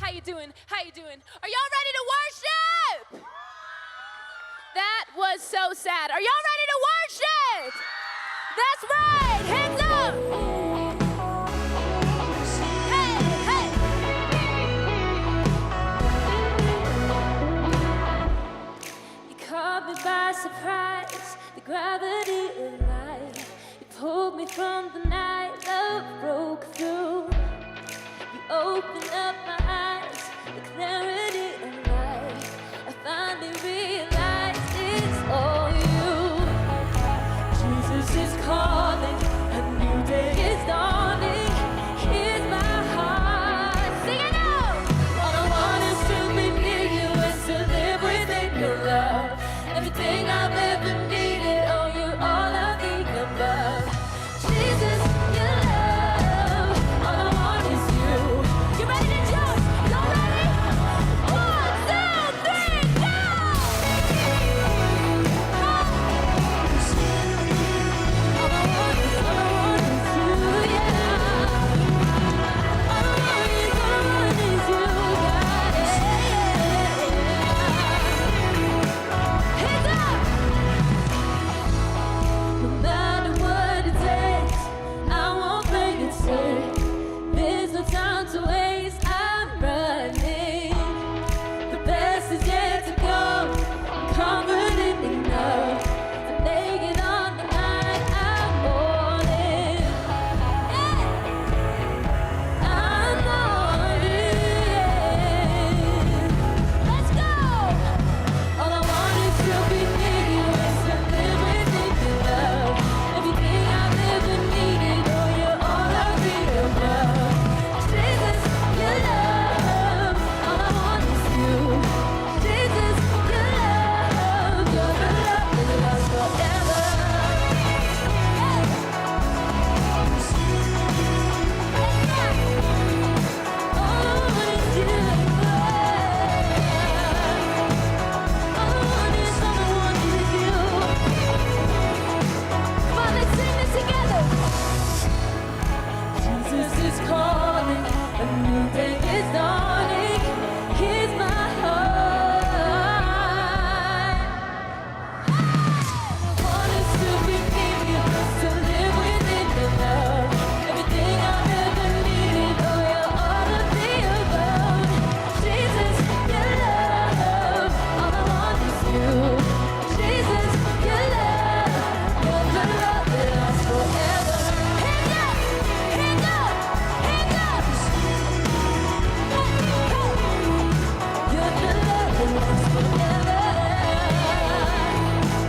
How you doing? How you doing? Are y'all ready to worship? That was so sad. Are y'all ready to worship? That's right. Hands up. Hey, hey. You caught me by surprise. The gravity of life. You pulled me from the night. Love broke through. You opened up my eyes. The clarity of life. I finally realized it's all you. Jesus is calling, a new day is dawning. Here's my heart, sing it out. All I want is to be near you and to live within your love. Everything I've ever needed, oh, you're all of the above. Jesus, your love, all I want is you. You ready to jump? Y'all ready? 1, 2, 3, go! There's no time to waste, I'm running. The best is yet to come. I'm confident enough to make it on the night I'm all in. I'm all in. Let's go! All I want is to be near you and to live within your love. Everything I've ever needed, oh, you're all of the above. Jesus, your love, all I want is you. Jesus, your love, you're the love that lasts forever. All I want is you. All I want is you. Come on, let's sing this together. Jesus is calling, a new day is dawning. Here's my heart. I want us to be near you, to live within your love. Everything I've ever needed, oh, you're all of the above. Jesus, your love, all I want is you. Jesus, your love, you're the love that lasts forever. Hands up, hands up, hands up. You're the love that lasts forever.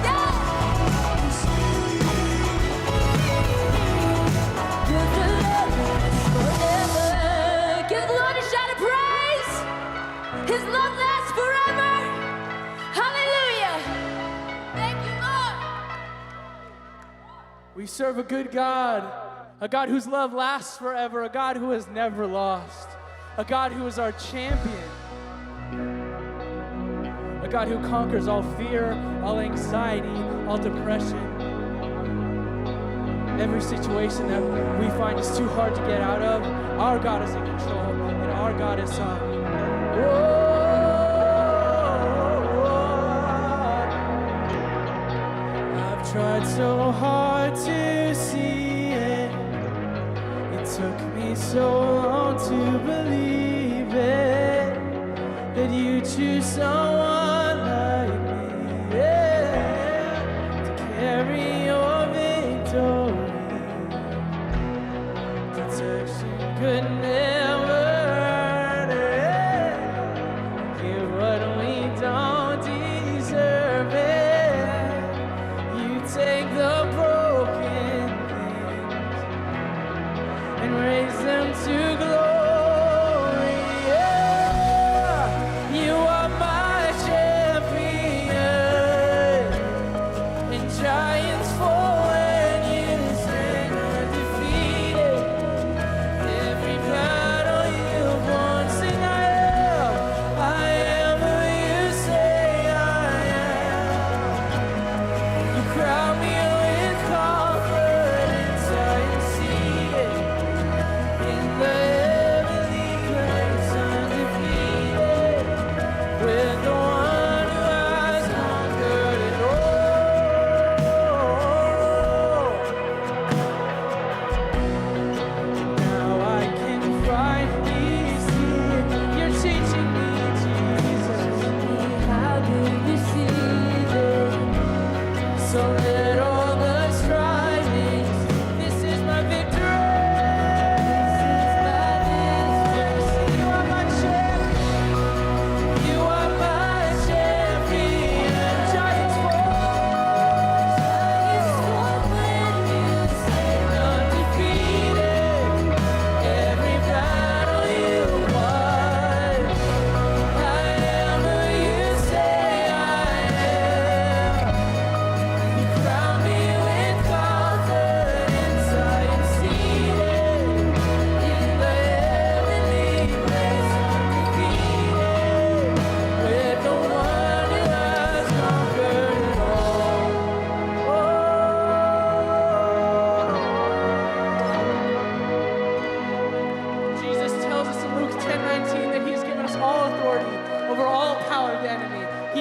Yeah. You're the love that lasts forever. Give the Lord a shout of praise. His love lasts forever. Hallelujah. Thank you, Lord. We serve a good God, a God whose love lasts forever, a God who has never lost, a God who is our champion, a God who conquers all fear, all anxiety, all depression. Every situation that we find is too hard to get out of, our God is in control, and our God is I've tried so hard to see it. It took me so long to believe it, that you choose someone like me, yeah, to carry your victory. Protection could never give what we don't deserve it. You take the broken things and raise them to glory. Yeah. You are my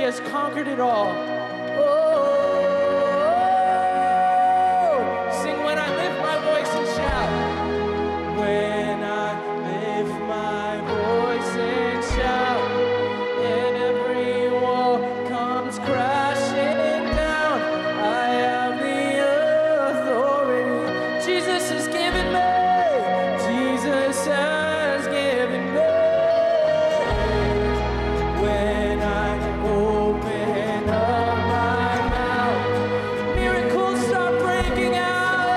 has conquered it all. Oh, sing when I lift my voice and shout. When I lift my voice and shout, and every wall comes crashing down, I have the authority. Jesus has given me. Jesus has given me. When I open up my mouth, miracles start breaking out.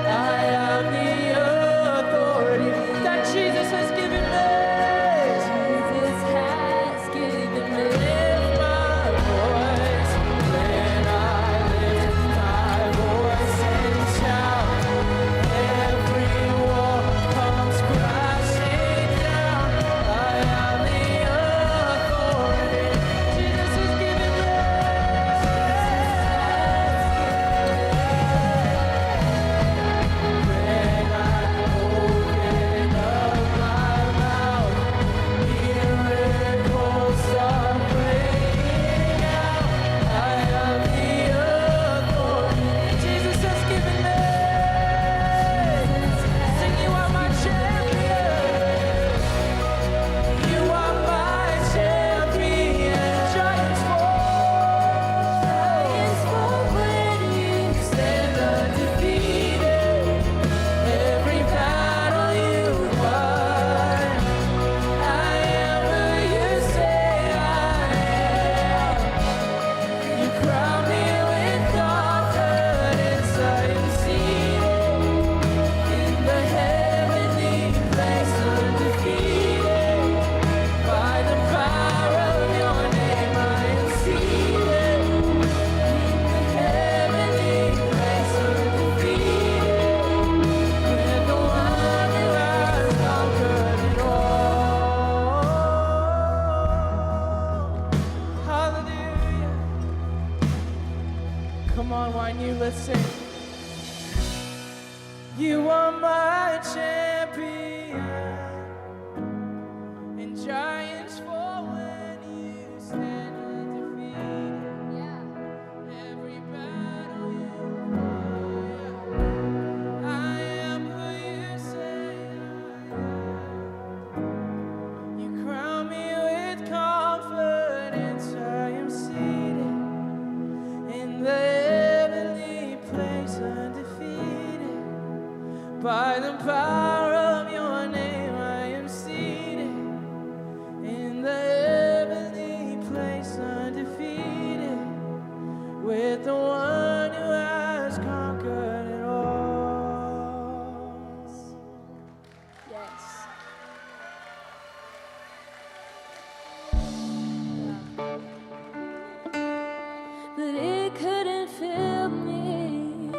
I have the authority that Jesus has given me. Jesus has given me. Lift my voice when I lift my voice and shout. Every wall comes crashing down. I have the authority. Jesus has given me. When I open up my mouth, miracles start breaking out. I have the authority. Jesus has given me. Sing, you are my champion. You are my champion. Giants fall. Giants fall when you Stand undefeated. Every battle you won. I am who you say I am. You crown me with confidence. I am seated in the heavenly place, undefeated. By the power of your name, I am seated in the heavenly place, undefeated. With the one who has conquered it all. Hallelujah. Come on, why you? Let's sing. You are my champion, and giants fall when you stand undefeated. Every battle you fight, I am who you say I am. You crown me with confidence. I am seated in the heavenly place, undefeated. By the power of your name, I am seated in the heavenly place, undefeated. With the one who has conquered it all. Yes. But it couldn't fill me.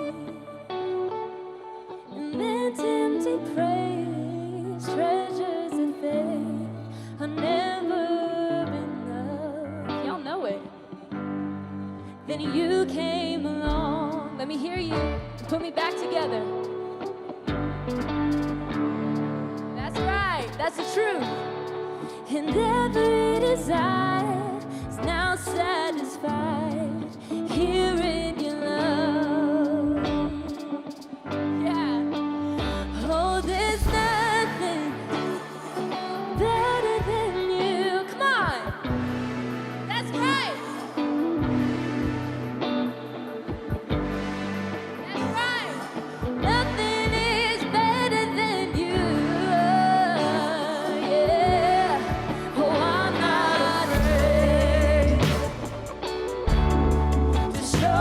And meant empty praise, treasures of faith are never enough. Y'all know it. Then you came along. Let me hear you. Put me back together. That's right. That's the truth. And every desire is now satisfied here in your love. Yeah. Oh, there's nothing better than you. Come on. That's right. That's right. Nothing is better than you. Yeah. Oh, I'm not afraid to show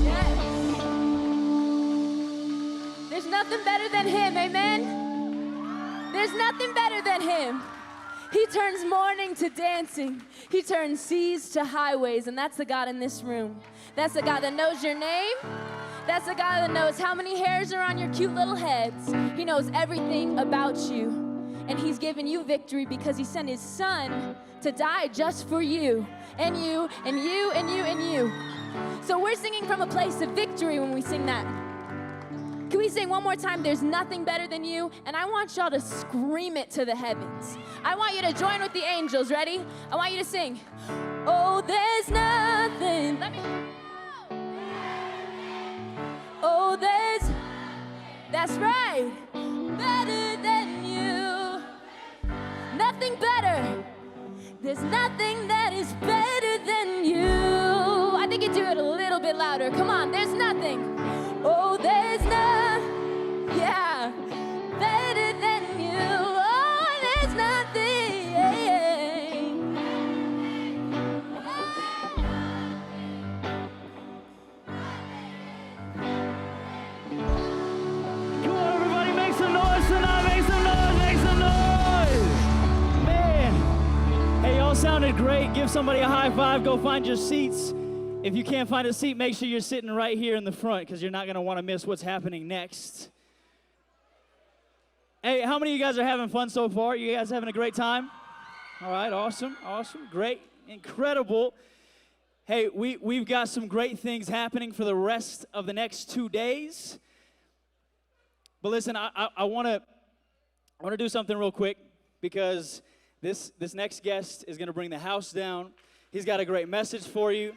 Yes. There's nothing better than him, amen? There's nothing better than him. He turns mourning to dancing. He turns seas to highways, and that's the God in this room. That's the God that knows your name. That's the God that knows how many hairs are on your cute little heads. He knows everything about you, and he's given you victory because he sent his son to die just for you, and you, and you, and you, and you. So we're singing from a place of victory when we sing that. Can we sing one more time, there's nothing better than you? And I want y'all to scream it to the heavens. I want you to join with the angels. Ready? I want you to sing. Oh, there's nothing. Let me. Oh, that's right. Better than you. Nothing better. There's nothing that is better than you. I think you do it a little bit louder. Come on, there's nothing. Oh, there's nothing, yeah, better than you. Oh, there's nothing. Come on, everybody, make some noise tonight. Make some noise. Make some noise. Man, hey, y'all sounded great. Give somebody a high five. Go find your seats. If you can't find a seat, make sure you're sitting right here in the front because you're not going to want to miss what's happening next. Hey, how many of you guys are having fun so far? You guys having a great time? All right, awesome, great, incredible. Hey, we've got some great things happening for the rest of the next 2 days. But listen, I want to do something real quick because this next guest is going to bring the house down. He's got a great message for you.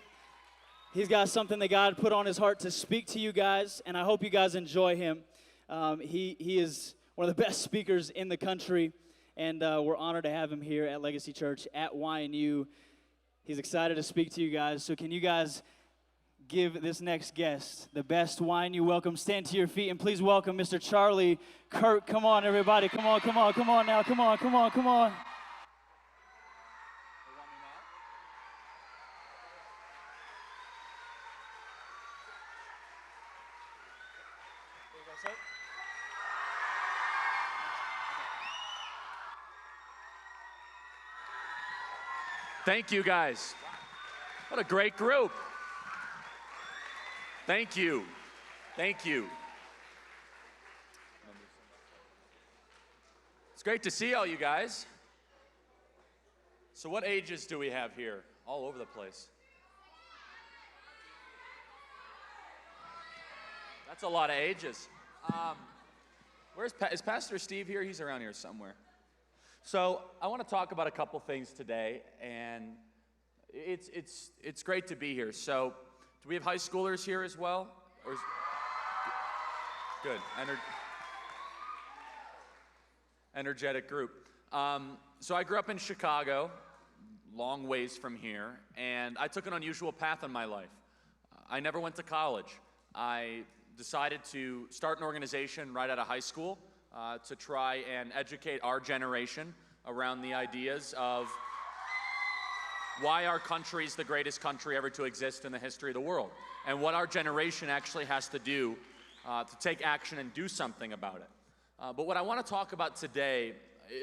He's got something that God put on his heart to speak to you guys, and I hope you guys enjoy him. He is one of the best speakers in the country, and we're honored to have him here at Legacy Church at YNU. He's excited to speak to you guys, so can you guys give this next guest the best YNU welcome? Stand to your feet, and please welcome Mr. Charlie Kirk. Come on, everybody. Come on now. Come on. Thank you, guys. What a great group. Thank you. It's great to see all you guys. So what ages do we have here? All over the place. That's a lot of ages. Is Pastor Steve here? He's around here somewhere. So I want to talk about a couple things today, and it's great to be here. So do we have high schoolers here as well? Good. Energetic group. So I grew up in Chicago, long ways from here, and I took an unusual path in my life. I never went to college. I decided to start an organization right out of high school to try and educate our generation around the ideas of why our country is the greatest country ever to exist in the history of the world, and what our generation actually has to do to take action and do something about it. But what I want to talk about today,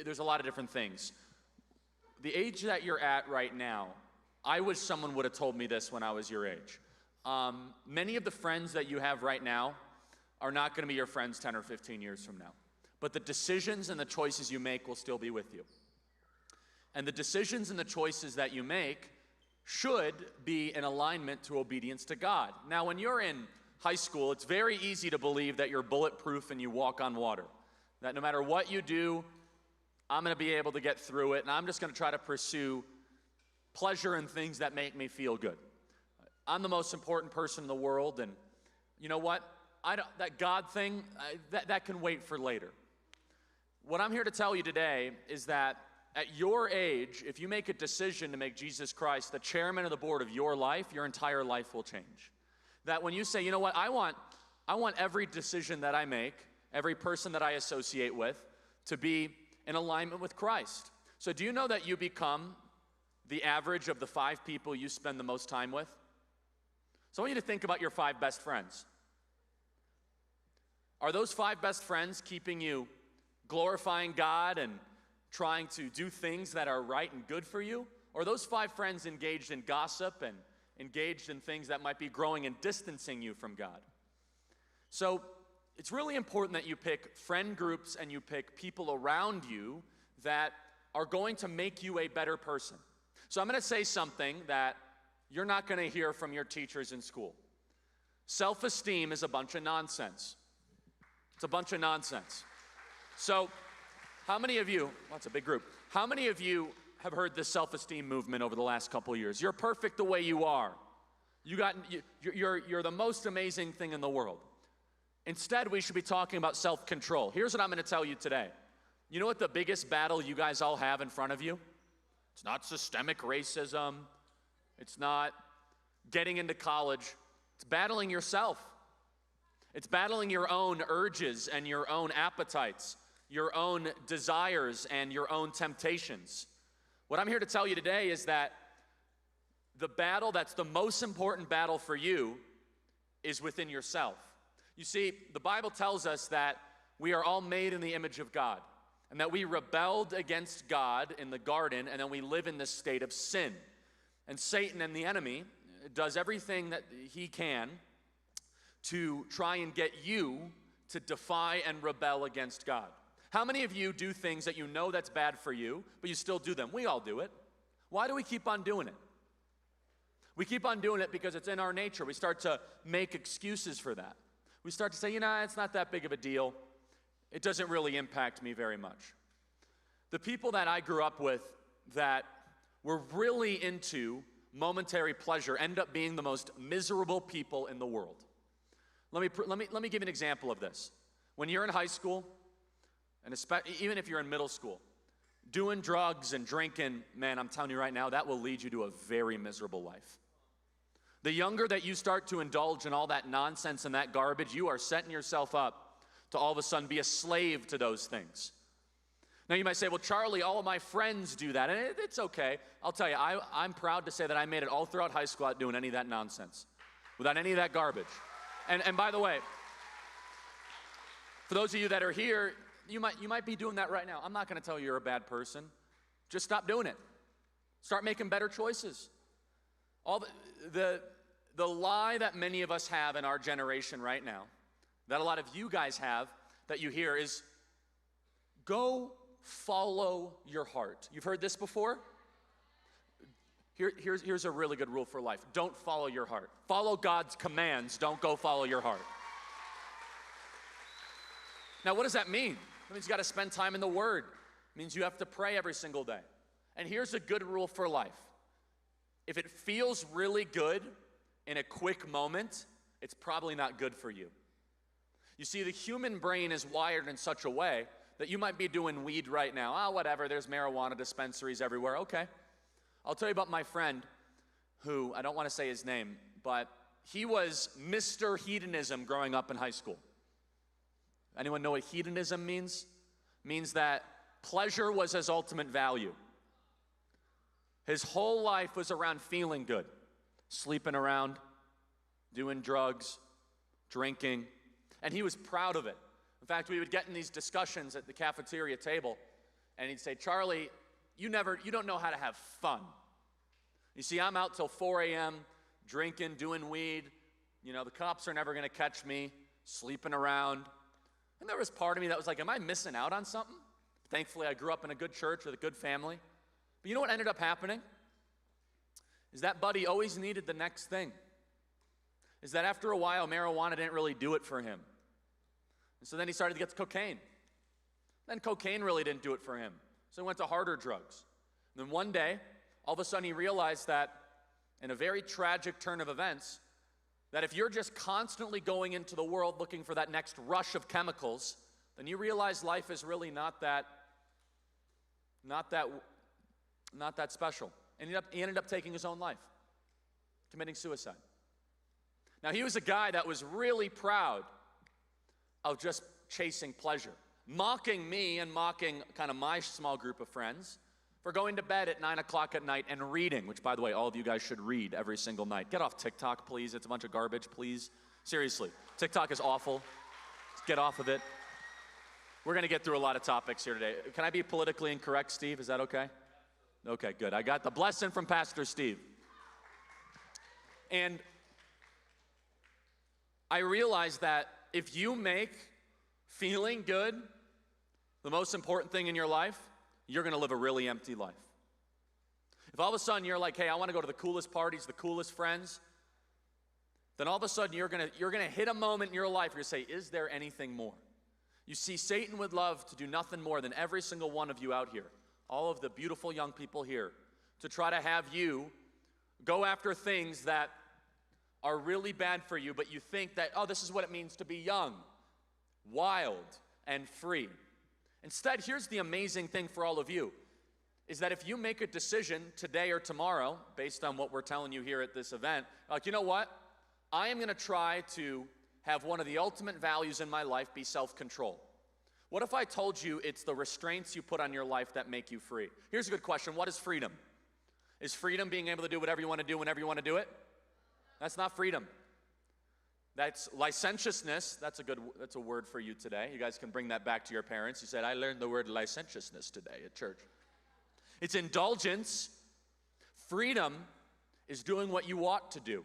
there's a lot of different things. The age that you're at right now, I wish someone would have told me this when I was your age. Many of the friends that you have right now are not going to be your friends 10 or 15 years from now. But the decisions and the choices you make will still be with you. And the decisions and the choices that you make should be in alignment to obedience to God. Now, when you're in high school, it's very easy to believe that you're bulletproof and you walk on water. That no matter what you do, I'm going to be able to get through it, and I'm just going to try to pursue pleasure and things that make me feel good. I'm the most important person in the world, and you know what? That God thing, that can wait for later. What I'm here to tell you today is that at your age, if you make a decision to make Jesus Christ the chairman of the board of your life, your entire life will change. That when you say, you know what, I want every decision that I make, every person that I associate with, to be in alignment with Christ. So do you know that you become the average of the 5 people you spend the most time with? So I want you to think about your 5 best friends. Are those 5 best friends keeping you glorifying God and trying to do things that are right and good for you? Or are those 5 friends engaged in gossip and engaged in things that might be growing and distancing you from God? So it's really important that you pick friend groups and you pick people around you that are going to make you a better person. So I'm going to say something that you're not going to hear from your teachers in school. Self-esteem is a bunch of nonsense. It's a bunch of nonsense. So how many of you, well, it's a big group, how many of you have heard this self-esteem movement over the last couple of years? You're perfect the way you are. You're the most amazing thing in the world. Instead, we should be talking about self-control. Here's what I'm going to tell you today. You know what the biggest battle you guys all have in front of you? It's not systemic racism. It's not getting into college. It's battling yourself. It's battling your own urges and your own appetites, your own desires and your own temptations. What I'm here to tell you today is that the battle that's the most important battle for you is within yourself. You see, the Bible tells us that we are all made in the image of God, and that we rebelled against God in the garden, and then we live in this state of sin. And Satan and the enemy does everything that he can to try and get you to defy and rebel against God. How many of you do things that you know that's bad for you, but you still do them? We all do it. Why do we keep on doing it? We keep on doing it because it's in our nature. We start to make excuses for that. We start to say, it's not that big of a deal. It doesn't really impact me very much. The people that I grew up with that were really into momentary pleasure end up being the most miserable people in the world. Let me give you an example of this. When you're in high school, and even if you're in middle school, doing drugs and drinking, man, I'm telling you right now, that will lead you to a very miserable life. The younger that you start to indulge in all that nonsense and that garbage, you are setting yourself up to all of a sudden be a slave to those things. Now you might say, well, Charlie, all of my friends do that, and it's okay. I'll tell you, I'm proud to say that I made it all throughout high school without doing any of that nonsense, without any of that garbage. And by the way, for those of you that are here, you might be doing that right now. I'm not going to tell you you're a bad person. Just stop doing it. Start making better choices. All the lie that many of us have in our generation right now, that a lot of you guys have, that you hear is, go follow your heart. You've heard this before? Here's a really good rule for life. Don't follow your heart. Follow God's commands. Don't go follow your heart. Now, what does that mean? It means you got to spend time in the Word. It means you have to pray every single day. And here's a good rule for life. If it feels really good in a quick moment, it's probably not good for you. You see, the human brain is wired in such a way that you might be doing weed right now. Whatever, there's marijuana dispensaries everywhere. Okay. I'll tell you about my friend who, I don't want to say his name, but he was Mr. Hedonism growing up in high school. Anyone know what hedonism means? It means that pleasure was his ultimate value. His whole life was around feeling good, sleeping around, doing drugs, drinking, and he was proud of it. In fact, we would get in these discussions at the cafeteria table, and he'd say, Charlie, you don't know how to have fun. You see, I'm out till 4 a.m. drinking, doing weed. The cops are never going to catch me, sleeping around. And there was part of me that was like, am I missing out on something? Thankfully, I grew up in a good church with a good family. But you know what ended up happening? Is that buddy always needed the next thing. Is that after a while, marijuana didn't really do it for him. And so then he started to get cocaine. Then cocaine really didn't do it for him. So he went to harder drugs. And then one day, all of a sudden he realized that in a very tragic turn of events, that if you're just constantly going into the world looking for that next rush of chemicals, then you realize life is really not that special. And he ended up taking his own life, committing suicide. Now, he was a guy that was really proud of just chasing pleasure, mocking me and mocking kind of my small group of friends for going to bed at 9 o'clock at night and reading, which, by the way, all of you guys should read every single night. Get off TikTok, please. It's a bunch of garbage, please. Seriously, TikTok is awful. Get off of it. We're going to get through a lot of topics here today. Can I be politically incorrect, Steve? Is that okay? Okay, good. I got the blessing from Pastor Steve. And I realize that if you make feeling good the most important thing in your life, you're going to live a really empty life. If all of a sudden you're like, hey, I want to go to the coolest parties, the coolest friends, then all of a sudden you're going to hit a moment in your life where you say, is there anything more? You see, Satan would love to do nothing more than every single one of you out here, all of the beautiful young people here, to try to have you go after things that are really bad for you, but you think that, oh, this is what it means to be young, wild, and free. Instead, here's the amazing thing for all of you, is that if you make a decision today or tomorrow, based on what we're telling you here at this event, like, you know what? I am going to try to have one of the ultimate values in my life be self-control. What if I told you it's the restraints you put on your life that make you free? Here's a good question. What is freedom? Is freedom being able to do whatever you want to do whenever you want to do it? That's not freedom. That's licentiousness. That's a word for you today. You guys can bring that back to your parents. You said, I learned the word licentiousness today at church. It's indulgence. Freedom is doing what you ought to do.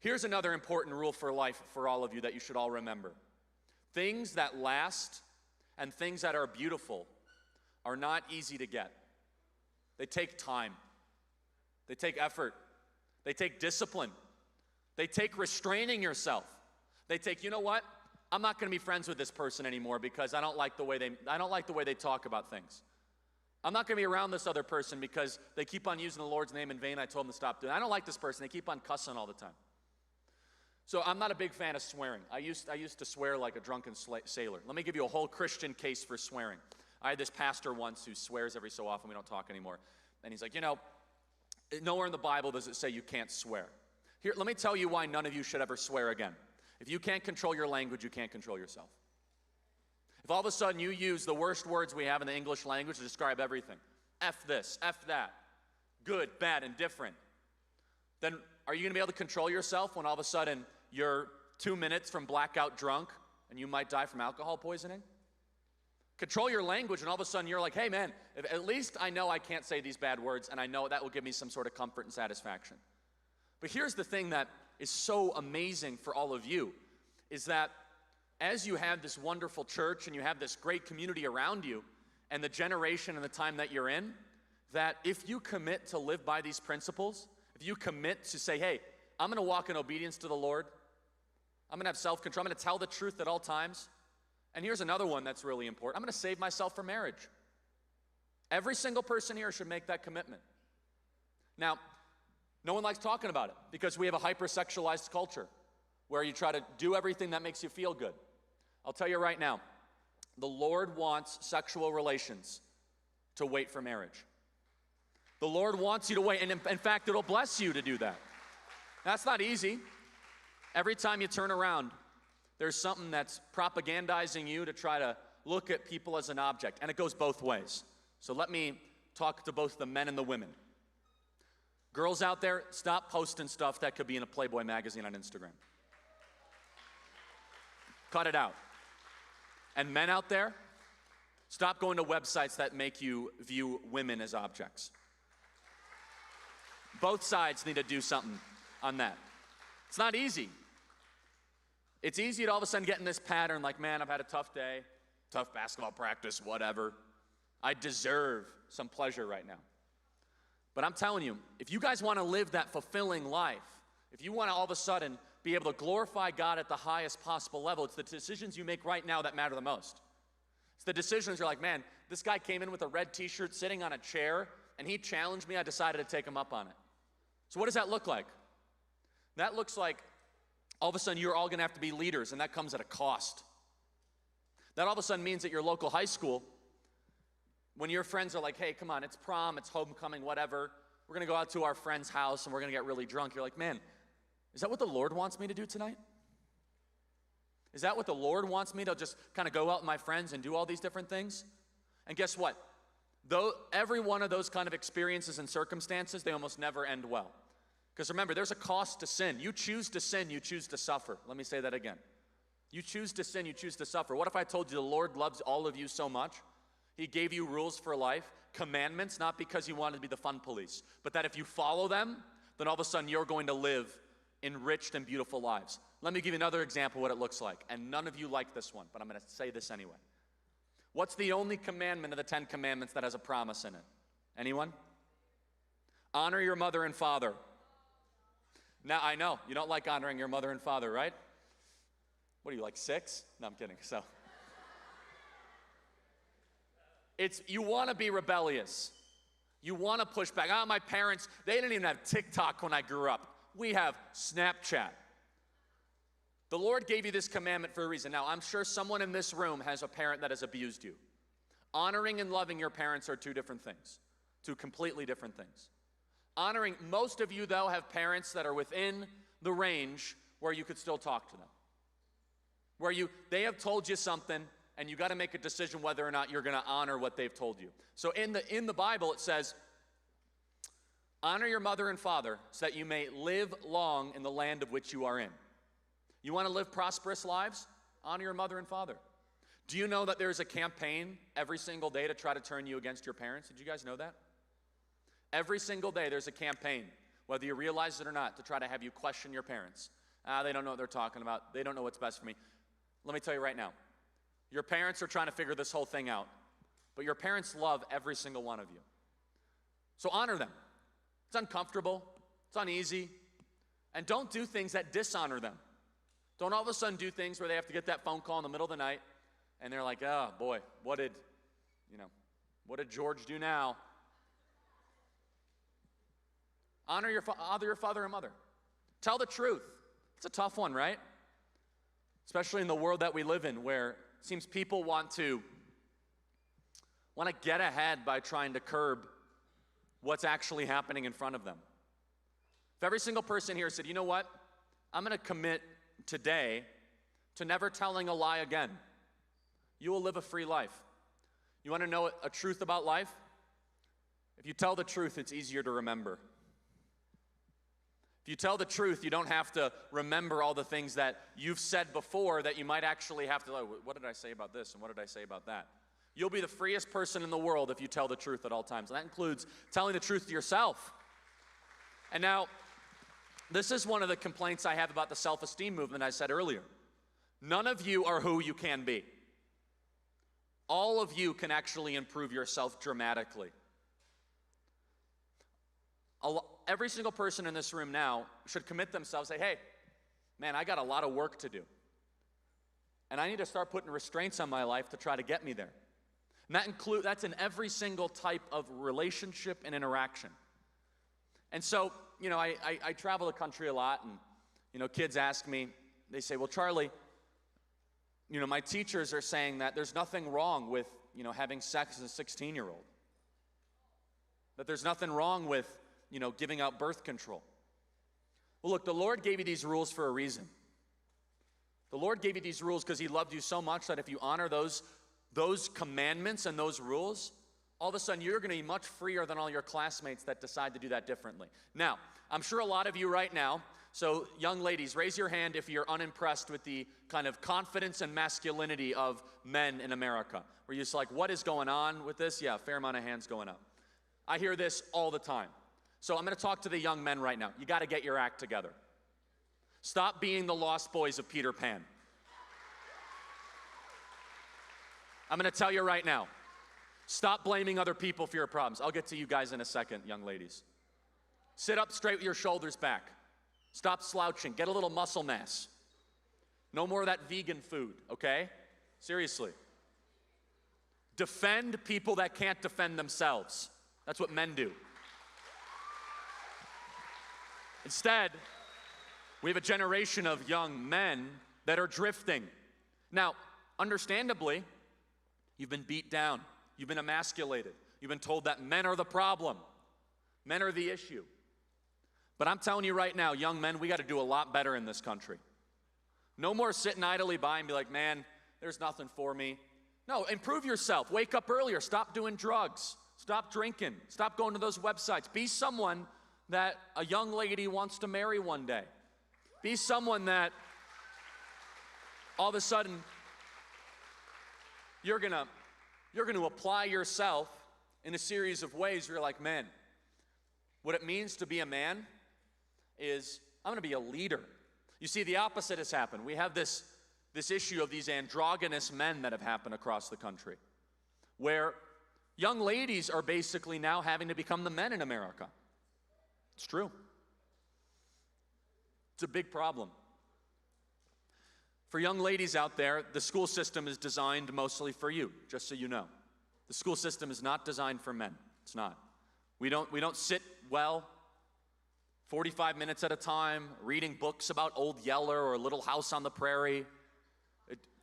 Here's another important rule for life for all of you that you should all remember. Things that last and things that are beautiful are not easy to get. They take time. They take effort. They take discipline. They take restraining yourself. They take, you know what? I'm not going to be friends with this person anymore because I don't like the way they talk about things. I'm not going to be around this other person because they keep on using the Lord's name in vain. I told them to stop doing it. I don't like this person. They keep on cussing all the time. So I'm not a big fan of swearing. I used to swear like a drunken sailor. Let me give you a whole Christian case for swearing. I had this pastor once who swears every so often. We don't talk anymore. And he's like, you know, nowhere in the Bible does it say you can't swear. Here, let me tell you why none of you should ever swear again. If you can't control your language, you can't control yourself. If all of a sudden you use the worst words we have in the English language to describe everything, F this, F that, good, bad, and different, then are you going to be able to control yourself when all of a sudden you're 2 minutes from blackout drunk and you might die from alcohol poisoning? Control your language and all of a sudden you're like, hey man, at least I know I can't say these bad words and I know that will give me some sort of comfort and satisfaction. But here's the thing that is so amazing for all of you, is that as you have this wonderful church and you have this great community around you and the generation and the time that you're in, that if you commit to live by these principles, if you commit to say, hey, I'm going to walk in obedience to the Lord, I'm going to have self-control, I'm going to tell the truth at all times, and here's another one that's really important, I'm going to save myself for marriage. Every single person here should make that commitment. Now, no one likes talking about it because we have a hypersexualized culture where you try to do everything that makes you feel good. I'll tell you right now, the Lord wants sexual relations to wait for marriage. The Lord wants you to wait, and in fact, it'll bless you to do that. That's not easy. Every time you turn around, there's something that's propagandizing you to try to look at people as an object, and it goes both ways. So let me talk to both the men and the women. Girls out there, stop posting stuff that could be in a Playboy magazine on Instagram. Cut it out. And men out there, stop going to websites that make you view women as objects. Both sides need to do something on that. It's not easy. It's easy to all of a sudden get in this pattern like, man, I've had a tough day, tough basketball practice, whatever. I deserve some pleasure right now. But I'm telling you, if you guys want to live that fulfilling life, if you want to all of a sudden be able to glorify God at the highest possible level, it's the decisions you make right now that matter the most. It's the decisions you're like, man, this guy came in with a red t-shirt sitting on a chair, and he challenged me, I decided to take him up on it. So what does that look like? That looks like all of a sudden you're all going to have to be leaders, and that comes at a cost. That all of a sudden means that your local high school, when your friends are like, hey, come on, it's prom, it's homecoming, whatever, we're going to go out to our friend's house and we're going to get really drunk. You're like, man, is that what the Lord wants me to do tonight? Is that what the Lord wants me to just kind of go out with my friends and do all these different things? And guess what? Though every one of those kind of experiences and circumstances, they almost never end well. Because remember, there's a cost to sin. You choose to sin, you choose to suffer. Let me say that again. You choose to sin, you choose to suffer. What if I told you the Lord loves all of you so much? He gave you rules for life, commandments, not because you wanted to be the fun police, but that if you follow them, then all of a sudden you're going to live enriched and beautiful lives. Let me give you another example of what it looks like. And none of you like this one, but I'm going to say this anyway. What's the only commandment of the 10 commandments that has a promise in it? Anyone? Honor your mother and father. Now, I know, you don't like honoring your mother and father, right? What are you, like 6? No, I'm kidding. So, you want to be rebellious. You want to push back. My parents, they didn't even have TikTok when I grew up. We have Snapchat. The Lord gave you this commandment for a reason. Now, I'm sure someone in this room has a parent that has abused you. Honoring and loving your parents are two different things, two completely different things. Honoring, most of you, though, have parents that are within the range where you could still talk to them. Where they have told you something, and you got to make a decision whether or not you're going to honor what they've told you. So in the Bible, it says, honor your mother and father so that you may live long in the land of which you are in. You want to live prosperous lives? Honor your mother and father. Do you know that there's a campaign every single day to try to turn you against your parents? Did you guys know that? Every single day there's a campaign, whether you realize it or not, to try to have you question your parents. They don't know what they're talking about. They don't know what's best for me. Let me tell you right now, your parents are trying to figure this whole thing out, but your parents love every single one of you. So honor them. It's uncomfortable. It's uneasy. And don't do things that dishonor them. Don't all of a sudden do things where they have to get that phone call in the middle of the night, and they're like, oh boy, what did George do now? Honor your father and mother. Tell the truth. It's a tough one, right? Especially in the world that we live in, where it seems people want to get ahead by trying to curb what's actually happening in front of them. If every single person here said, you know what, I'm going to commit today to never telling a lie again, you will live a free life. You want to know a truth about life? If you tell the truth, it's easier to remember. If you tell the truth, you don't have to remember all the things that you've said before that you might actually have to, like, what did I say about this and what did I say about that? You'll be the freest person in the world if you tell the truth at all times. And that includes telling the truth to yourself. And now, this is one of the complaints I have about the self-esteem movement I said earlier. None of you are who you can be. All of you can actually improve yourself dramatically. Every single person in this room now should commit themselves, say, hey, man, I got a lot of work to do. And I need to start putting restraints on my life to try to get me there. And that's in every single type of relationship and interaction. And so, I travel the country a lot, and, kids ask me, they say, well, Charlie, my teachers are saying that there's nothing wrong with, having sex as a 16-year-old. That there's nothing wrong with, giving out birth control. Well, look, the Lord gave you these rules for a reason. The Lord gave you these rules because he loved you so much that if you honor those commandments and those rules, all of a sudden you're going to be much freer than all your classmates that decide to do that differently. Now, I'm sure a lot of you right now, so young ladies, raise your hand if you're unimpressed with the kind of confidence and masculinity of men in America. Where you're just like, what is going on with this? Yeah, a fair amount of hands going up. I hear this all the time. So I'm going to talk to the young men right now. You got to get your act together. Stop being the lost boys of Peter Pan. I'm going to tell you right now. Stop blaming other people for your problems. I'll get to you guys in a second, young ladies. Sit up straight with your shoulders back. Stop slouching. Get a little muscle mass. No more of that vegan food, okay? Seriously. Defend people that can't defend themselves. That's what men do. Instead, we have a generation of young men that are drifting. Now, understandably, you've been beat down. You've been emasculated. You've been told that men are the problem. Men are the issue. But I'm telling you right now, young men, we got to do a lot better in this country. No more sitting idly by and be like, man, there's nothing for me. No, improve yourself. Wake up earlier. Stop doing drugs. Stop drinking. Stop going to those websites. Be someone that a young lady wants to marry one day. Be someone that all of a sudden you're gonna apply yourself in a series of ways where you're like, man, what it means to be a man is I'm gonna be a leader. You see, the opposite has happened. We have this issue of these androgynous men that have happened across the country, where young ladies are basically now having to become the men in America. It's true. It's a big problem. For young ladies out there, the school system is designed mostly for you, just so you know. The school system is not designed for men. It's not. We don't sit well 45 minutes at a time reading books about Old Yeller or Little House on the Prairie.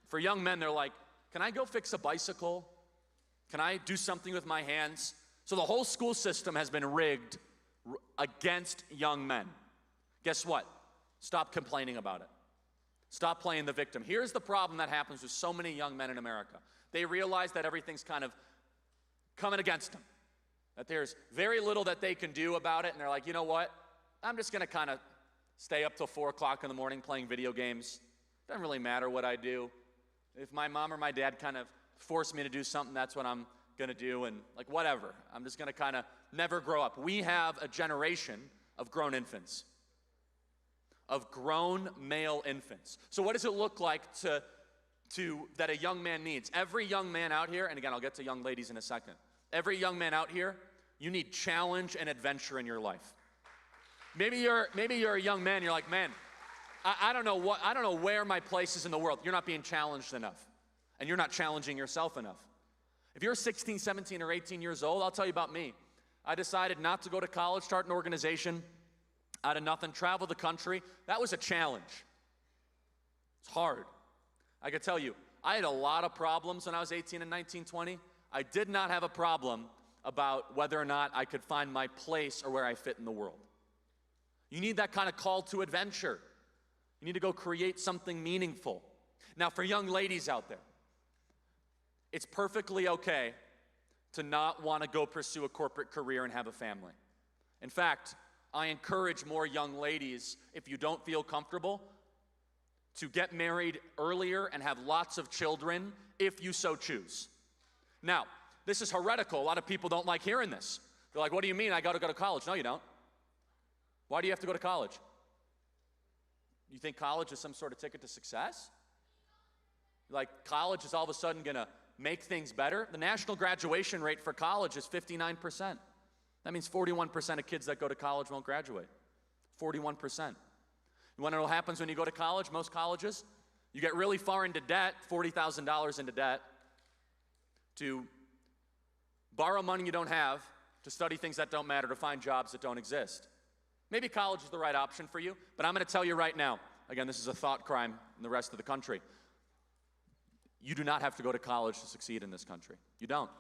For young men, they're like, can I go fix a bicycle? Can I do something with my hands? So the whole school system has been rigged against young men. Guess what? Stop complaining about it. Stop playing the victim. Here's the problem that happens with so many young men in America. They realize that everything's kind of coming against them, that there's very little that they can do about it, and they're like, you know what? I'm just gonna kind of stay up till 4 o'clock in the morning playing video games. Doesn't really matter what I do. If my mom or my dad kind of force me to do something, that's what I'm gonna do, and like whatever. I'm just gonna kind of never grow up. We have a generation of grown infants, of grown male infants. So what does it look like to that a young man needs? Every young man out here, and again, I'll get to young ladies in a second. Every young man out here, you need challenge and adventure in your life. Maybe you're a young man, you're like, man, I don't know where my place is in the world. You're not being challenged enough, and you're not challenging yourself enough. If you're 16, 17, or 18 years old, I'll tell you about me. I decided not to go to college, start an organization out of nothing, travel the country. That was a challenge. It's hard. I can tell you, I had a lot of problems when I was 18 and 19, 20. I did not have a problem about whether or not I could find my place or where I fit in the world. You need that kind of call to adventure. You need to go create something meaningful. Now, for young ladies out there, it's perfectly okay to not want to go pursue a corporate career and have a family. In fact, I encourage more young ladies, if you don't feel comfortable, to get married earlier and have lots of children if you so choose. Now, this is heretical. A lot of people don't like hearing this. They're like, what do you mean I got to go to college? No, you don't. Why do you have to go to college? You think college is some sort of ticket to success? Like college is all of a sudden going to make things better? The national graduation rate for college is 59%. That means 41% of kids that go to college won't graduate. 41%. You want to know what happens when you go to college? Most colleges, you get really far into debt, $40,000 into debt, to borrow money you don't have, to study things that don't matter, to find jobs that don't exist. Maybe college is the right option for you, but I'm going to tell you right now, again, this is a thought crime in the rest of the country. You do not have to go to college to succeed in this country. You don't.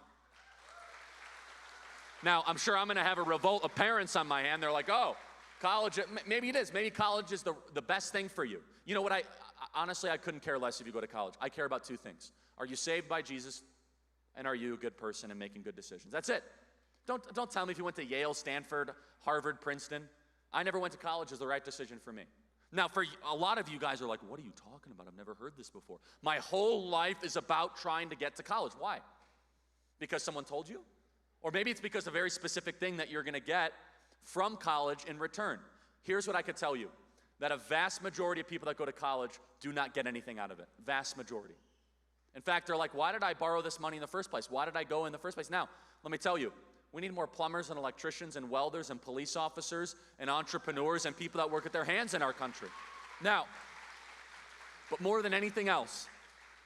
Now, I'm sure I'm going to have a revolt of parents on my hand. They're like, oh, college, maybe it is. Maybe college is the best thing for you. You know what, honestly, I couldn't care less if you go to college. I care about two things. Are you saved by Jesus, and are you a good person and making good decisions? That's it. Don't tell me if you went to Yale, Stanford, Harvard, Princeton. I never went to college as the right decision for me. Now, for a lot of you guys are like, what are you talking about? I've never heard this before. My whole life is about trying to get to college. Why? Because someone told you? Or maybe it's because of a very specific thing that you're going to get from college in return. Here's what I could tell you, that a vast majority of people that go to college do not get anything out of it. Vast majority. In fact, they're like, why did I borrow this money in the first place? Why did I go in the first place? Now, let me tell you, we need more plumbers and electricians and welders and police officers and entrepreneurs and people that work with their hands in our country. Now, but more than anything else,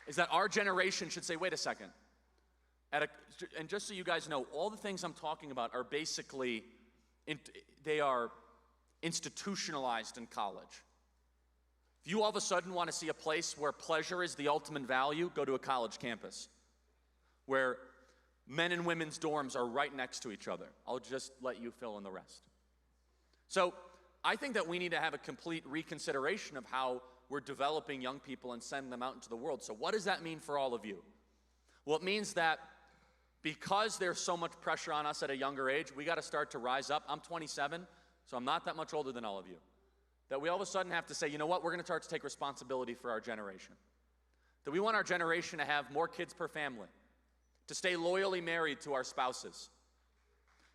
is that our generation should say, wait a second. And just so you guys know, all the things I'm talking about are basically, they are institutionalized in college. If you all of a sudden want to see a place where pleasure is the ultimate value, go to a college campus where men and women's dorms are right next to each other. I'll just let you fill in the rest. So I think that we need to have a complete reconsideration of how we're developing young people and sending them out into the world. So what does that mean for all of you? Well, it means that because there's so much pressure on us at a younger age, we got to start to rise up. I'm 27, so I'm not that much older than all of you. That we all of a sudden have to say, you know what, we're going to start to take responsibility for our generation. That we want our generation to have more kids per family, to stay loyally married to our spouses,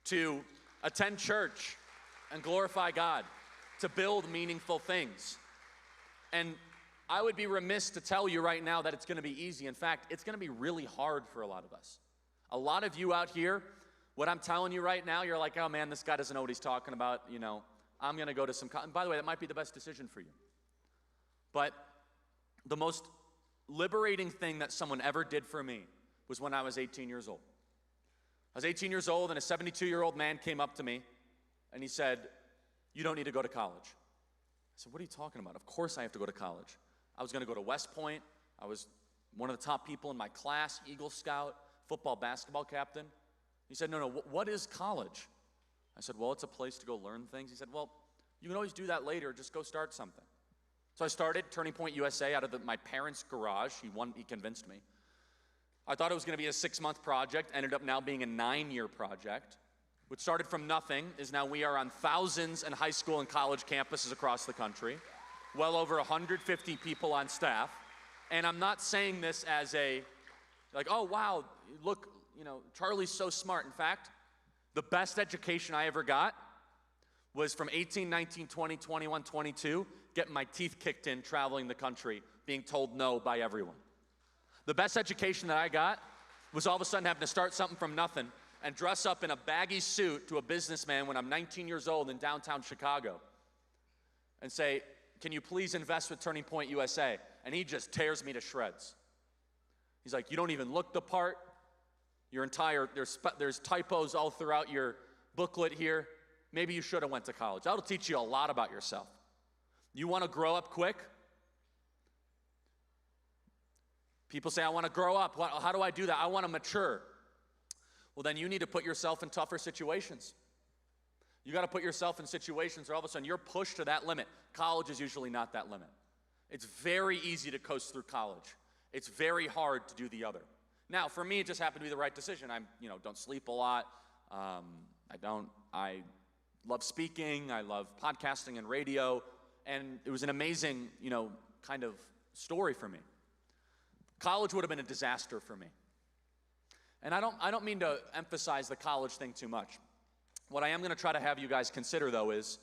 to attend church and glorify God, to build meaningful things. And I would be remiss to tell you right now that it's going to be easy. In fact, it's going to be really hard for a lot of us. A lot of you out here, what I'm telling you right now, you're like, oh man, this guy doesn't know what he's talking about. You know, I'm going to go to some, and by the way, that might be the best decision for you. But the most liberating thing that someone ever did for me was when I was 18 years old. I was 18 years old, and a 72-year-old man came up to me, and he said, you don't need to go to college. I said, what are you talking about? Of course I have to go to college. I was going to go to West Point. I was one of the top people in my class, Eagle Scout, football, basketball captain. He said, no, what is college? I said, well, it's a place to go learn things. He said, well, you can always do that later. Just go start something. So I started Turning Point USA out of my parents' garage. He convinced me. I thought it was going to be a 6-month project, ended up now being a 9-year project, which started from nothing, is now we are on thousands in high school and college campuses across the country, well over 150 people on staff. And I'm not saying this as like, oh, wow, look, you know, Charlie's so smart. In fact, the best education I ever got was from 18, 19, 20, 21, 22, getting my teeth kicked in traveling the country, being told no by everyone. The best education that I got was all of a sudden having to start something from nothing and dress up in a baggy suit to a businessman when I'm 19 years old in downtown Chicago and say, can you please invest with Turning Point USA? And he just tears me to shreds. He's like, you don't even look the part. There's typos all throughout your booklet here. Maybe you should have went to college. That'll teach you a lot about yourself. You want to grow up quick? People say, I want to grow up. How do I do that? I want to mature. Well, then you need to put yourself in tougher situations. You got to put yourself in situations where all of a sudden you're pushed to that limit. College is usually not that limit. It's very easy to coast through college. It's very hard to do the other. Now, for me, it just happened to be the right decision. Don't sleep a lot. I love speaking. I love podcasting and radio. And it was an amazing, kind of story for me. College would have been a disaster for me. And I don't mean to emphasize the college thing too much. What I am going to try to have you guys consider, though, is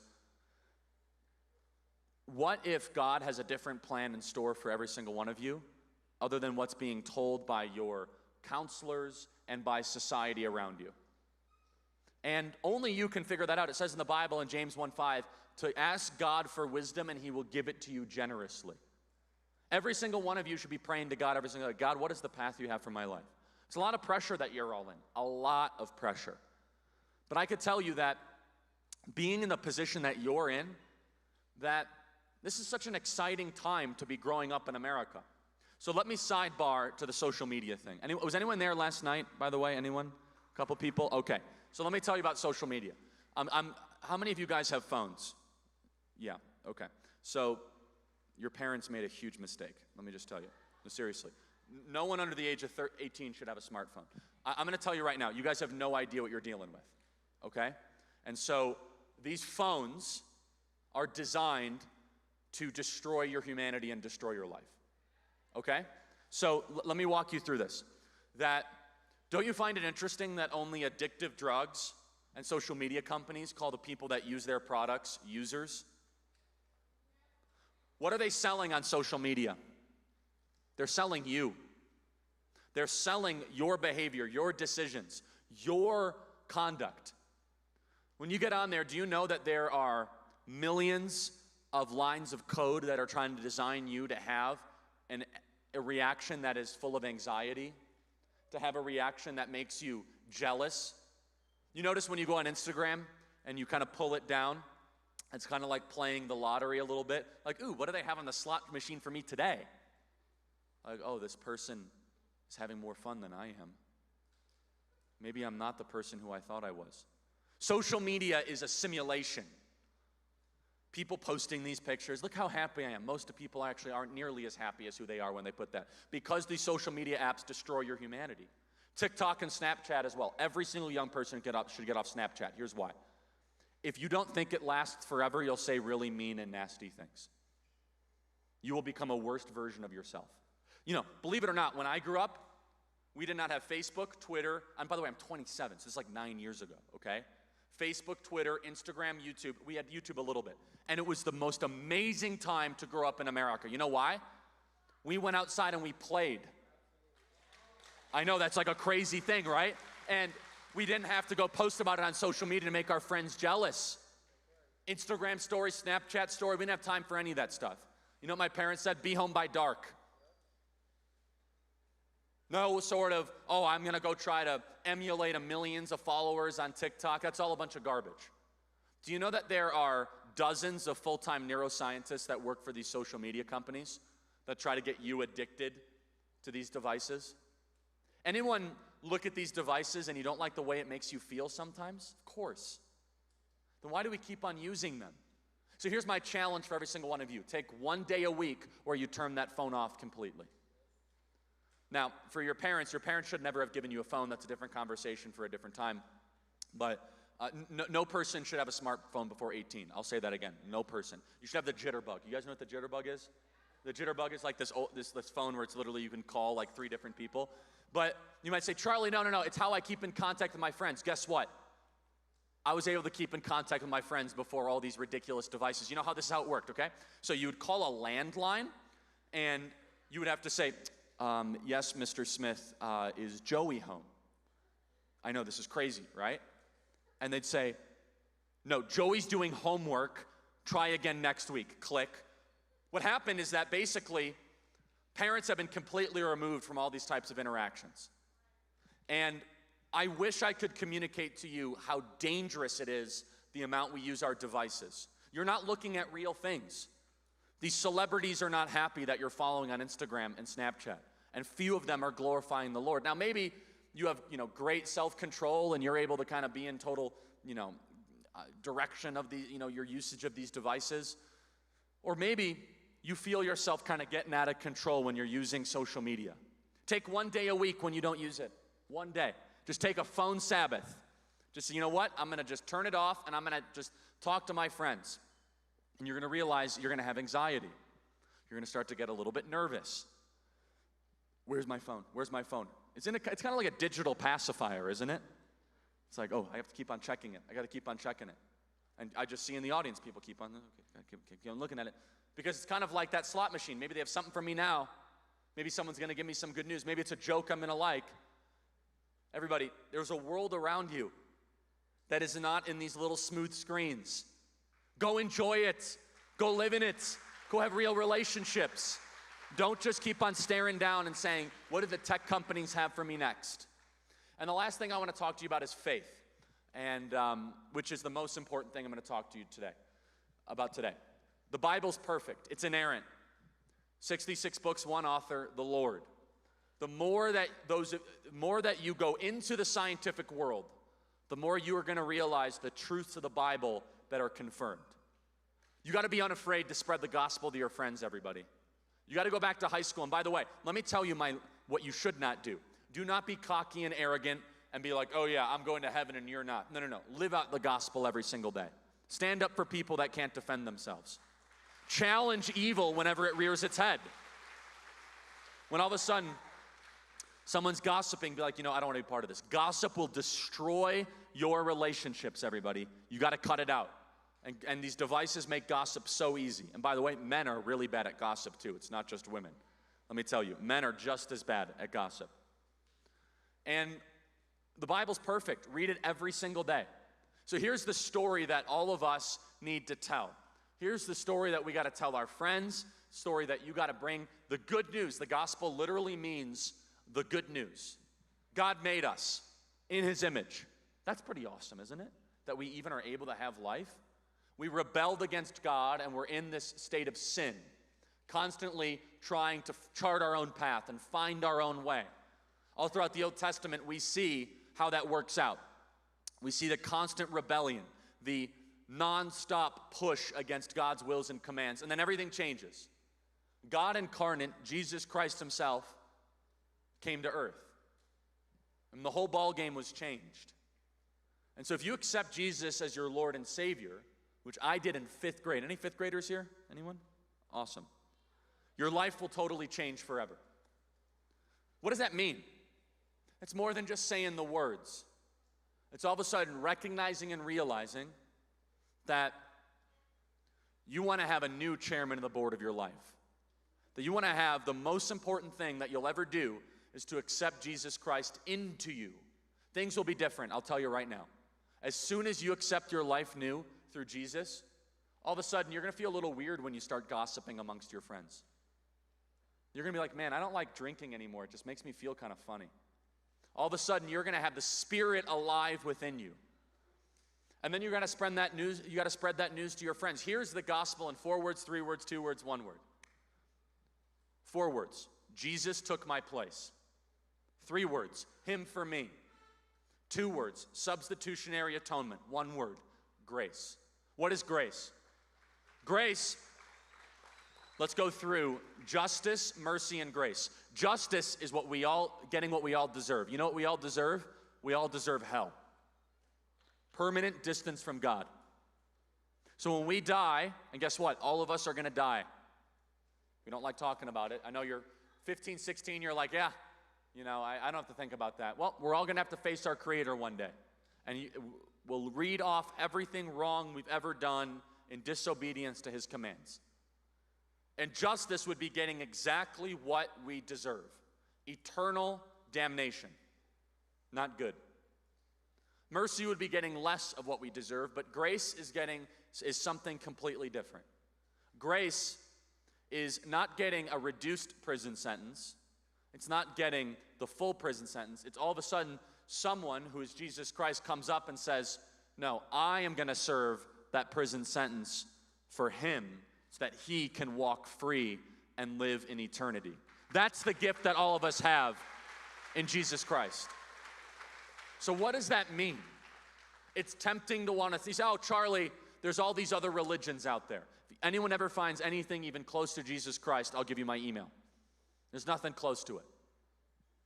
what if God has a different plan in store for every single one of you, other than what's being told by your counselors and by society around you? And only you can figure that out. It says in the Bible in James 1:5, to ask God for wisdom and he will give it to you generously. Every single one of you should be praying to God every single day. God, what is the path you have for my life? It's a lot of pressure that you're all in, a lot of pressure. But I could tell you that being in the position that you're in, that this is such an exciting time to be growing up in America. So let me sidebar to the social media thing. Was anyone there last night, by the way? Anyone? A couple people? Okay. So let me tell you about social media. How many of you guys have phones? Yeah, okay. So your parents made a huge mistake. Let me just tell you. No, seriously. No one under the age of 18 should have a smartphone. I'm going to tell you right now, you guys have no idea what you're dealing with, okay? And so these phones are designed to destroy your humanity and destroy your life, okay? So let me walk you through this. Don't you find it interesting that only addictive drugs and social media companies call the people that use their products users? What are they selling on social media? They're selling you. They're selling your behavior, your decisions, your conduct. When you get on there, do you know that there are millions of lines of code that are trying to design you to have a reaction that is full of anxiety, to have a reaction that makes you jealous? You notice when you go on Instagram and you kind of pull it down, it's kind of like playing the lottery a little bit. Like, ooh, what do they have on the slot machine for me today? Like, oh, this person is having more fun than I am. Maybe I'm not the person who I thought I was. Social media is a simulation. People posting these pictures, look how happy I am. Most of people actually aren't nearly as happy as who they are when they put that. Because these social media apps destroy your humanity. TikTok and Snapchat as well. Every single young person should get off Snapchat. Here's why. If you don't think it lasts forever, you'll say really mean and nasty things. You will become a worse version of yourself. You know, believe it or not, when I grew up, we did not have Facebook, Twitter, and by the way, I'm 27, so this is like 9 years ago, okay? Facebook, Twitter, Instagram, YouTube. We had YouTube a little bit. And it was the most amazing time to grow up in America. You know why? We went outside and we played. I know that's like a crazy thing, right? And we didn't have to go post about it on social media to make our friends jealous. Instagram story, Snapchat story, we didn't have time for any of that stuff. You know what my parents said? Be home by dark. No sort of, oh, I'm gonna go try to emulate a millions of followers on TikTok. That's all a bunch of garbage. Do you know that there are dozens of full-time neuroscientists that work for these social media companies that try to get you addicted to these devices? Anyone look at these devices and you don't like the way it makes you feel sometimes? Of course. Then why do we keep on using them? So here's my challenge for every single one of you. Take one day a week where you turn that phone off completely. Now, for your parents should never have given you a phone. That's a different conversation for a different time. But no person should have a smartphone before 18. I'll say that again. No person. You should have the jitterbug. You guys know what the jitterbug is? The jitterbug is like this phone where it's literally you can call like 3 different people. But you might say, Charlie, no. It's how I keep in contact with my friends. Guess what? I was able to keep in contact with my friends before all these ridiculous devices. You know how this is how it worked, okay? So you would call a landline, and you would have to say, yes, Mr. Smith, is Joey home? I know this is crazy, right? And they'd say, no, Joey's doing homework. Try again next week. Click. What happened is that basically parents have been completely removed from all these types of interactions. And I wish I could communicate to you how dangerous it is, the amount we use our devices. You're not looking at real things. These celebrities are not happy that you're following on Instagram and Snapchat, and few of them are glorifying the Lord. Now, maybe you have, great self-control and you're able to kind of be in total, direction of the, your usage of these devices. Or maybe you feel yourself kind of getting out of control when you're using social media. Take one day a week when you don't use it. One day. Just take a phone Sabbath. Just say, you know what? I'm going to just turn it off and I'm going to just talk to my friends. And you're going to realize you're going to have anxiety. You're going to start to get a little bit nervous. Where's my phone? Where's my phone? It's kind of like a digital pacifier, isn't it? It's like, oh, I have to keep on checking it. I got to keep on checking it. And I just see in the audience people keep on looking at it. Because it's kind of like that slot machine. Maybe they have something for me now. Maybe someone's going to give me some good news. Maybe it's a joke I'm going to like. Everybody, there's a world around you that is not in these little smooth screens. Go enjoy it. Go live in it. Go have real relationships. Don't just keep on staring down and saying, what do the tech companies have for me next? And the last thing I want to talk to you about is faith, and which is the most important thing I'm going to talk to you about today. The Bible's perfect. It's inerrant. 66 books, one author, the Lord. The more that you go into the scientific world, the more you are going to realize the truths of the Bible that are confirmed. You got to be unafraid to spread the gospel to your friends, everybody. You got to go back to high school. And by the way, let me tell you what you should not do. Do not be cocky and arrogant and be like, oh yeah, I'm going to heaven and you're not. No. Live out the gospel every single day. Stand up for people that can't defend themselves. Challenge evil whenever it rears its head. When all of a sudden, someone's gossiping, be like, I don't want to be part of this. Gossip will destroy your relationships, everybody. You got to cut it out. And these devices make gossip so easy. And by the way, men are really bad at gossip too. It's not just women. Let me tell you, men are just as bad at gossip. And the Bible's perfect. Read it every single day. So here's the story that all of us need to tell. Here's the story that we got to tell our friends, story that you got to bring the good news. The gospel literally means the good news. God made us in his image. That's pretty awesome, isn't it? That we even are able to have life. We rebelled against God and we're in this state of sin, constantly trying to chart our own path and find our own way. All throughout the Old Testament, we see how that works out. We see the constant rebellion, the nonstop push against God's wills and commands, and then everything changes. God incarnate, Jesus Christ himself, came to earth. And the whole ball game was changed. And so if you accept Jesus as your Lord and Savior, which I did in 5th grade. Any 5th graders here? Anyone? Awesome. Your life will totally change forever. What does that mean? It's more than just saying the words. It's all of a sudden recognizing and realizing that you want to have a new chairman of the board of your life. That you want to have the most important thing that you'll ever do is to accept Jesus Christ into you. Things will be different, I'll tell you right now. As soon as you accept your life new through Jesus, all of a sudden you're going to feel a little weird when you start gossiping amongst your friends. You're going to be like, man, I don't like drinking anymore. It just makes me feel kind of funny. All of a sudden you're going to have the Spirit alive within you. And then you're going to spread that news. You got to spread that news to your friends. Here's the gospel in 4 words, 3 words, 2 words, 1 word. 4 words. Jesus took my place. 3 words. Him for me. 2 words. Substitutionary atonement. 1 word. Grace. What is grace? Grace, let's go through justice, mercy, and grace. Justice is getting what we all deserve. You know what we all deserve? We all deserve hell. Permanent distance from God. So when we die, and guess what? All of us are going to die. We don't like talking about it. I know you're 15, 16, you're like, yeah, I don't have to think about that. Well, we're all going to have to face our Creator one day. And we'll read off everything wrong we've ever done in disobedience to His commands. And justice would be getting exactly what we deserve. Eternal damnation. Not good. Mercy would be getting less of what we deserve, but grace is something completely different. Grace is not getting a reduced prison sentence. It's not getting the full prison sentence. It's all of a sudden someone who is Jesus Christ comes up and says, no, I am going to serve that prison sentence for Him so that He can walk free and live in eternity. That's the gift that all of us have in Jesus Christ. So what does that mean? It's tempting to want to say, oh, Charlie, there's all these other religions out there. If anyone ever finds anything even close to Jesus Christ, I'll give you my email. There's nothing close to it.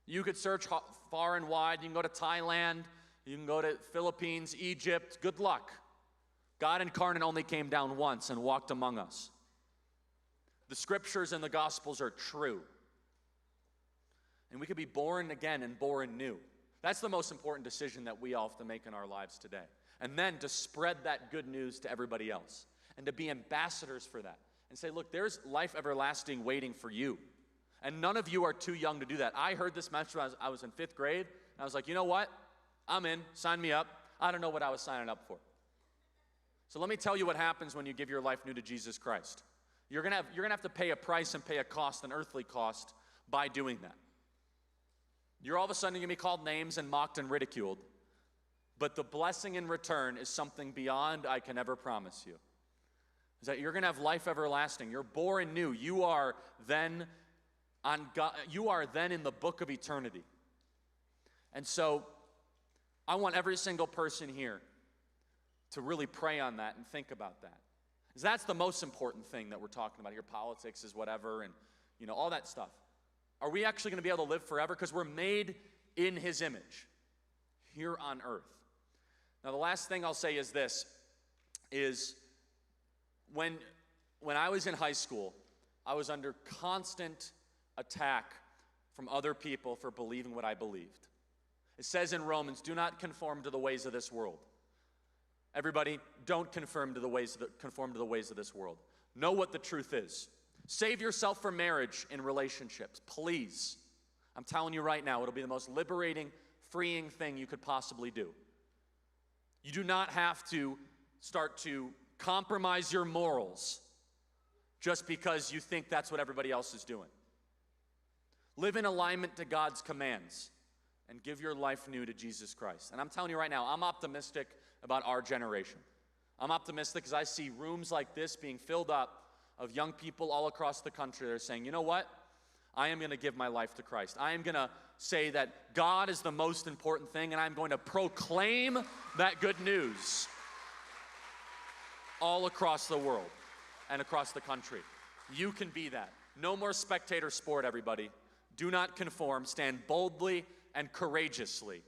You could search far and wide. You can go to Thailand. You can go to Philippines, Egypt. Good luck. God incarnate only came down once and walked among us. The scriptures and the gospels are true. And we could be born again and born new. That's the most important decision that we all have to make in our lives today. And then to spread that good news to everybody else. And to be ambassadors for that. And say, look, there's life everlasting waiting for you. And none of you are too young to do that. I heard this message when I was in 5th grade. And I was like, you know what? I'm in. Sign me up. I don't know what I was signing up for. So let me tell you what happens when you give your life new to Jesus Christ. You're gonna have to pay a price and pay a cost, an earthly cost, by doing that. You're all of a sudden going to be called names and mocked and ridiculed. But the blessing in return is something beyond I can ever promise you. Is that you're going to have life everlasting. You're born new. You are then in the book of eternity. And so I want every single person here to really pray on that and think about that. Because that's the most important thing that we're talking about here. Politics is whatever and all that stuff. Are we actually going to be able to live forever? Because we're made in His image here on earth. Now, the last thing I'll say is this, is when I was in high school, I was under constant attack from other people for believing what I believed. It says in Romans, do not conform to the ways of this world. Everybody, don't conform to the ways of this world. Know what the truth is. Save yourself from marriage and relationships, please. I'm telling you right now, it'll be the most liberating, freeing thing you could possibly do. You do not have to start to compromise your morals just because you think that's what everybody else is doing. Live in alignment to God's commands and give your life new to Jesus Christ. And I'm telling you right now, I'm optimistic about our generation. I'm optimistic because I see rooms like this being filled up of young people all across the country that are saying, you know what? I am going to give my life to Christ. I am going to say that God is the most important thing, and I'm going to proclaim that good news all across the world and across the country. You can be that. No more spectator sport, everybody. Do not conform. Stand boldly and courageously.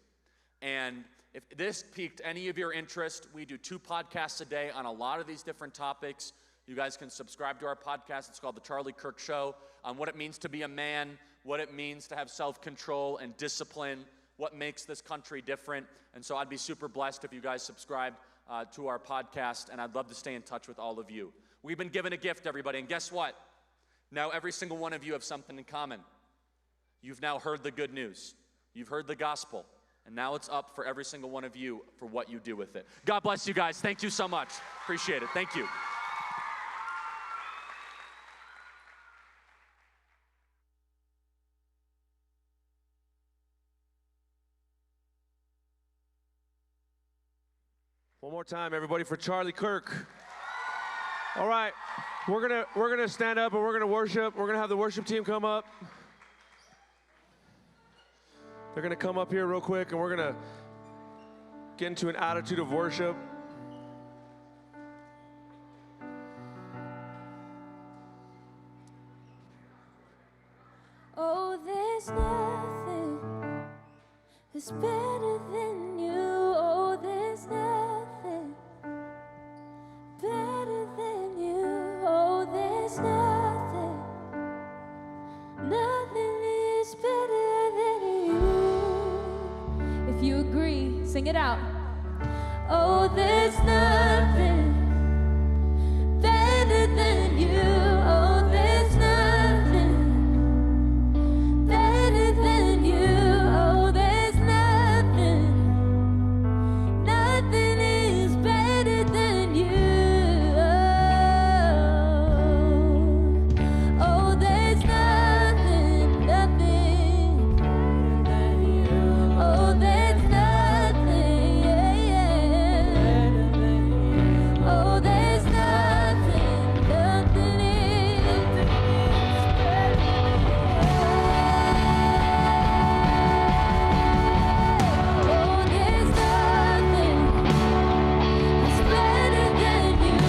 And if this piqued any of your interest, we do 2 podcasts a day on a lot of these different topics. You guys can subscribe to our podcast. It's called The Charlie Kirk Show, on what it means to be a man, what it means to have self-control and discipline, what makes this country different. And so I'd be super blessed if you guys subscribed to our podcast, and I'd love to stay in touch with all of you. We've been given a gift, everybody, and guess what? Now every single one of you have something in common. You've now heard the good news. You've heard the gospel. And now it's up for every single one of you for what you do with it. God bless you guys. Thank you so much. Appreciate it. Thank you. One more time, everybody, for Charlie Kirk. All right, we're gonna stand up and we're gonna worship. We're gonna have the worship team come up. They're gonna come up here real quick, and we're gonna get into an attitude of worship. Oh, there's nothing that's better than you. Oh, there's nothing better than you. Oh, there's nothing, nothing is better than you. If you agree, sing it out. Oh, there's nothing better than you. Oh, there's nothing better than you. Oh, there's nothing, nothing is better than you. Oh, there's nothing, nothing than you. Oh, there's nothing, yeah, yeah. Oh, there's nothing, nothing is better than you. Oh, there's nothing that's better than you.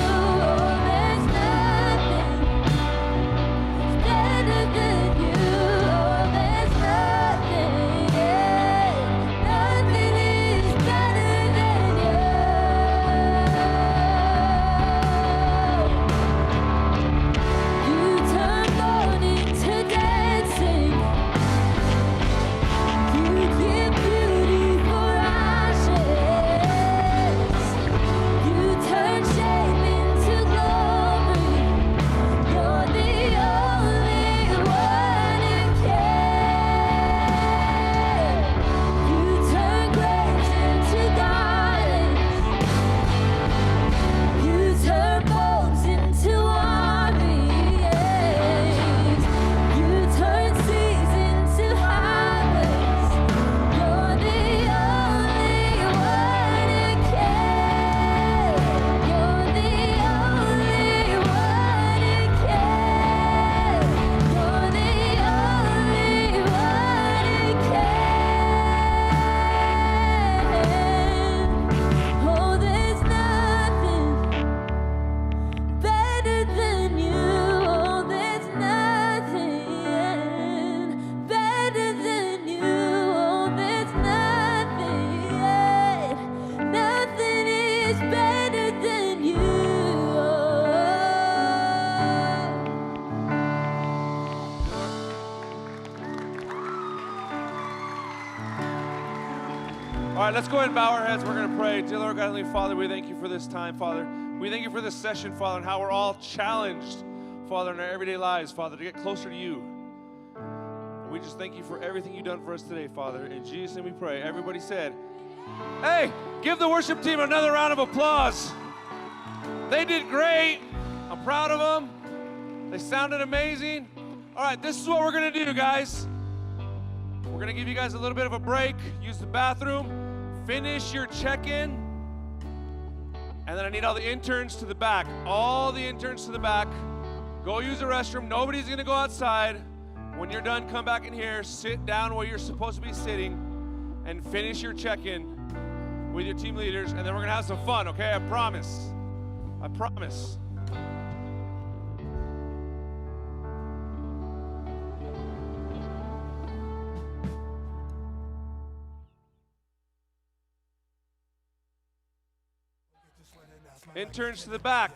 Oh, there's nothing better than you. Oh, there's nothing, yeah, nothing is better than you. You turn mourning to dancing. You give beauty for ashes. You turn shame into glory. You're the only one who can. You turn graves into gardens. You turn bones into armies. You turn seas into harvest. You're the only one who can. You're the only one who can. You're the only one who can. Oh, there's nothing better than you. Oh, there's nothing better than you. Oh, there's nothing, nothing is better than you. All right, let's go ahead and bow our heads. We're going to pray. Dear Lord God, Heavenly Father, we thank you for this time, Father. We thank you for this session, Father, and how we're all challenged, Father, in our everyday lives, Father, to get closer to you. And we just thank you for everything you've done for us today, Father. In Jesus' name we pray. Everybody said, hey, give the worship team another round of applause. They did great. I'm proud of them. They sounded amazing. All right, this is what we're going to do, guys. We're going to give you guys a little bit of a break, use the bathroom, finish your check-in, and then I need all the interns to the back. All the interns to the back. Go use the restroom. Nobody's going to go outside. When you're done, come back in here, sit down where you're supposed to be sitting, and finish your check-in with your team leaders, and then we're going to have some fun, okay? I promise. I promise. Interns to the back.